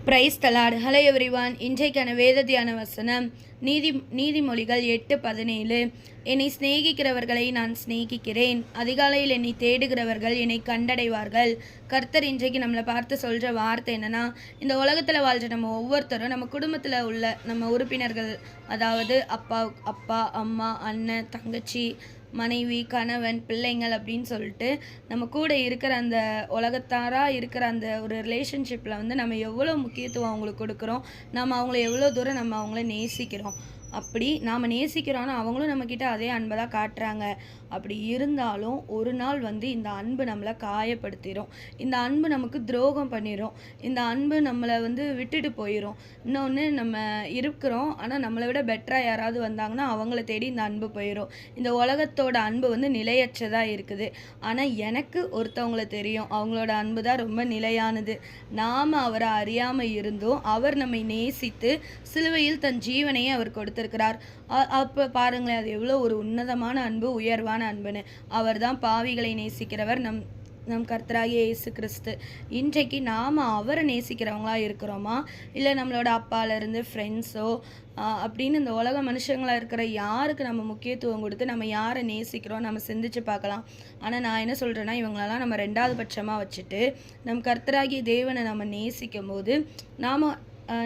Price தலாட். Hello everyone. இன்றைக்கான வேத தியான வசனம் நீதிமொழிகள் 8:17. என்னை சிநேகிக்கிறவர்களை நான் சிநேகிக்கிறேன், அதிகாலையில் என்னை தேடுகிறவர்கள் என்னை கண்டடைவார்கள். கர்த்தர் இன்றைக்கு நம்மளை பார்த்து சொல்கிற வார்த்தை என்னென்னா, இந்த உலகத்தில் வாழ்கிற நம்ம ஒவ்வொருத்தரும் நம்ம குடும்பத்தில் உள்ள நம்ம உறுப்பினர்கள், அதாவது அப்பா அம்மா, அண்ணன் தங்கச்சி, மனைவி, கணவன், பிள்ளைங்கள் அப்படின்னு சொல்லிட்டு நம்ம கூட இருக்கிற அந்த உலகத்தாராக இருக்கிற அந்த ஒரு ரிலேஷன்ஷிப்பில் நம்ம எவ்வளோ முக்கியத்துவம் அவங்களுக்கு கொடுக்குறோம், நம்ம அவங்கள எவ்வளோ தூரம் நம்ம அவங்கள நேசிக்கிறோம். அப்படி நாம் நேசிக்கிறோன்னா அவங்களும் நம்மக்கிட்ட அதே அன்பை தான் காட்டுறாங்க. அப்படி இருந்தாலும் ஒரு நாள் இந்த அன்பு நம்மளை காயப்படுத்திடும், இந்த அன்பு நமக்கு துரோகம் பண்ணிடும், இந்த அன்பு நம்மளை விட்டுட்டு போயிடும். இன்னொன்று, நம்ம இருக்கிறோம் ஆனால் நம்மளை விட பெட்டராக யாராவது வந்தாங்கன்னா அவங்கள தேடி இந்த அன்பு போயிடும். இந்த உலகத்தோட அன்பு நிலையற்றதாக இருக்குது. ஆனால் எனக்கு ஒருத்தவங்கள தெரியும், அவங்களோட அன்பு தான் ரொம்ப நிலையானது. நாம் அவரை அறியாமல் இருந்தும் அவர் நம்மை நேசித்து சிலுவையில் தன் ஜீவனையை அவர் கொடுத்திருக்கிறார். அப்போ பாருங்களேன், அது எவ்வளோ ஒரு உன்னதமான அன்பு, உயர்வான அன்புன்னு. அவர் தான் பாவிகளை நேசிக்கிறவர், நம் கர்த்தராகிய இயேசு கிறிஸ்து. இன்றைக்கு நாம் அவரை நேசிக்கிறவங்களா இருக்கிறோமா, இல்லை நம்மளோட அப்பாலேருந்து ஃப்ரெண்ட்ஸோ அப்படின்னு இந்த உலக மனுஷங்களாக இருக்கிற யாருக்கு நம்ம முக்கியத்துவம் கொடுத்து நம்ம யாரை நேசிக்கிறோம் நம்ம சிந்திச்சு பார்க்கலாம். ஆனால் நான் என்ன சொல்கிறேன்னா, இவங்களெல்லாம் நம்ம ரெண்டாவது பட்சமாக வச்சுட்டு நம் கர்த்தராகிய தேவனை நம்ம நேசிக்கும் போது நாம்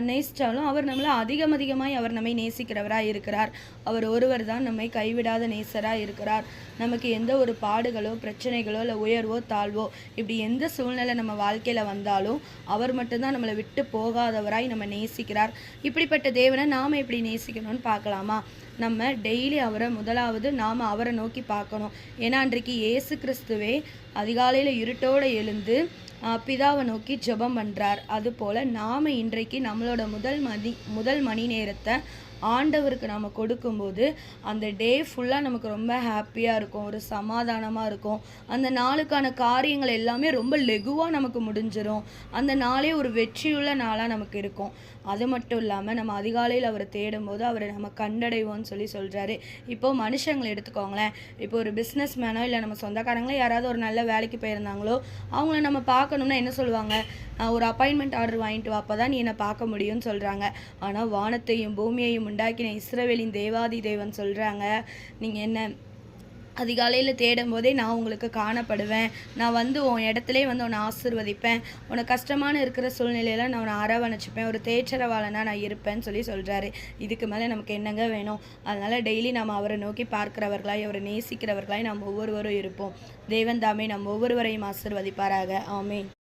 நேசித்தாலும் அவர் நம்மளை அதிகமாய் அவர் நம்மை நேசிக்கிறவராக இருக்கிறார். அவர் ஒருவர் தான் நம்மை கைவிடாத நேசராக இருக்கிறார். நமக்கு எந்த ஒரு பாடுகளோ பிரச்சனைகளோ இல்லை உயர்வோ தாழ்வோ இப்படி எந்த சூழ்நிலை நம்ம வாழ்க்கையில் வந்தாலும் அவர் மட்டும்தான் நம்மளை விட்டு போகாதவராய் நம்ம நேசிக்கிறார். இப்படிப்பட்ட தேவனை நாம் எப்படி நேசிக்கணும்னு பார்க்கலாமா? நம்ம டெய்லி அவரை முதலாவது நாம் அவரை நோக்கி பார்க்கணும். ஏன்னா அன்றைக்கு இயேசு கிறிஸ்துவே அதிகாலையில் இருட்டோடு எழுந்து பிதாவை நோக்கி ஜெபம் பண்ணுறார். அதுபோல் நாம் இன்றைக்கு நம்மளோட முதல் மணி நேரத்தை ஆண்டவருக்கு நம்ம கொடுக்கும்போது அந்த டே ஃபுல்லாக நமக்கு ரொம்ப ஹாப்பியாக இருக்கும், ஒரு சமாதானமாக இருக்கும். அந்த நாளுக்கான காரியங்கள் எல்லாமே ரொம்ப லெகுவாக நமக்கு முடிஞ்சிடும். அந்த நாளே ஒரு வெற்றியுள்ள நாளாக நமக்கு இருக்கும். அது மட்டும் இல்லாமல் நம்ம அதிகாலையில் அவரை தேடும்போது அவரை நம்ம கண்டடைவோம்னு சொல்கிறாரு. இப்போது மனுஷங்களை எடுத்துக்கோங்களேன். இப்போ ஒரு பிஸ்னஸ் மேனோ இல்லை நம்ம சொந்தக்காரங்களோ யாராவது ஒரு நல்ல வேலைக்கு போயிருந்தாங்களோ அவங்கள நம்ம பார்க்கணும்னா என்ன சொல்லுவாங்க? ஒரு அப்பாயின்மெண்ட் ஆர்டர் வாங்கிட்டு வா, அப்போ தான் நீ என்னை பார்க்க முடியும்னு சொல்கிறாங்க. ஆனால் வானத்தையும் பூமியையும் உண்டாக்கின இஸ்ரவேலின் தேவாதி தேவன் சொல்கிறாங்க, நீங்கள் என்ன அதிகாலையில் தேடும் போதே நான் உங்களுக்கு காணப்படுவேன், நான் உன் இடத்துல உன்னை ஆசீர்வதிப்பேன், உனக்கு கஷ்டமான இருக்கிற சூழ்நிலையில் நான் உன்னை அரவணைச்சிப்பேன், ஒரு தேற்றரவாளனாக நான் இருப்பேன்னு சொல்கிறாரு. இதுக்கு மேலே நமக்கு என்னங்க வேணும்? அதனால் டெய்லி நம்ம அவரை நோக்கி பார்க்கிறவர்களாய் அவரை நேசிக்கிறவர்களாய் நாம் ஒவ்வொருவரும் இருப்போம். தேவன் தாமே நம் ஒவ்வொருவரையும் ஆசீர்வதிப்பாராக. ஆமேன்.